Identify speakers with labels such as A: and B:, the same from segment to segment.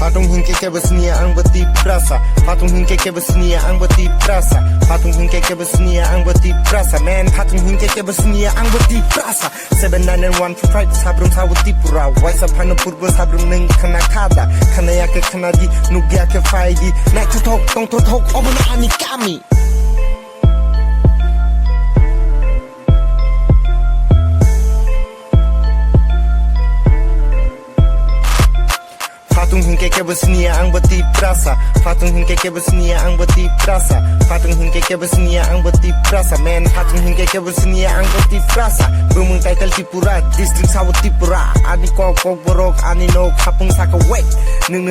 A: Patung hingke ke besnia ang beti prasa. Patung hingke ke besnia ang beti prasa. Patung hingke ke besnia ang beti prasa. Man, patung hingke ke besnia ang beti prasa. 791 sabrum sawuti pura. Waisa pano purbo sabrum ning kana kada. Kana yake kana di nugi yake faigi. Naik tutok tong tutok obuna ani kami. Patung hingke ke besnia ang beti prasa. Patung hingke ke besnia ang beti prasa. Patung hingke ke besnia ang beti prasa. Man, patung hingke ke besnia ang beti prasa. Bumung title Tipura, district Sawut Tipura. Ani kok borok, ani no kapung saka wait. Nung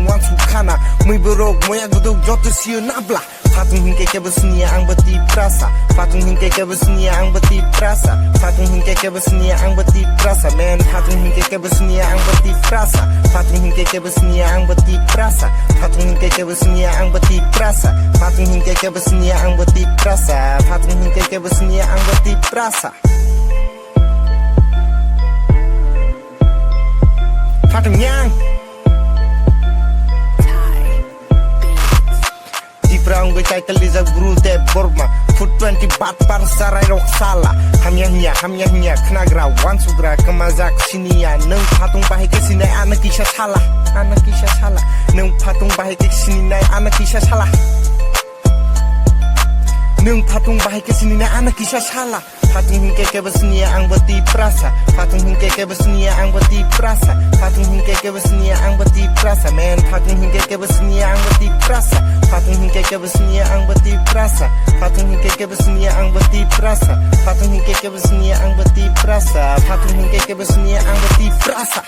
A: wan sukana. Mui borok, moya guduk jotu siu nabla. Patung hingke ke besnia ang beti prasa. Patung hingke ke besnia ang beti prasa. Patung hingke ke besnia ang beti prasa. Man, patung hingke ke besnia ang beti prasa. Patung hingke ke besnia ang beti prasa. Patung hingke ke besnia ang beti prasa. Patung hingke ke besnia ang beti prasa. Patung hingke ke besnia ang beti prasa. Patung yang Diperang gue title Liza Guru de Burma. Foot 20 bat par sarai rok sala. Hamyahnya knagra wan sugra kemazak sinia. Neng patung bahe ke sini anak kisah salah. Anak kisah salah. Neng patung bahe ke sini anak kisah salah. Neng patung bahe ke sini anak kisah salah. Patung hingke ke besnia ang beti prasa. Patung hingke ke besnia ang beti prasa. Patung hingke ke besnia ang beti prasa. Man, patung hingke ke besnia ang beti prasa. Patung hingke ke besnia ang beti prasa. Patung hingke ke besnia ang beti prasa. Patung hingke ke besnia ang beti prasa. Patung hingke ke besnia ang beti prasa.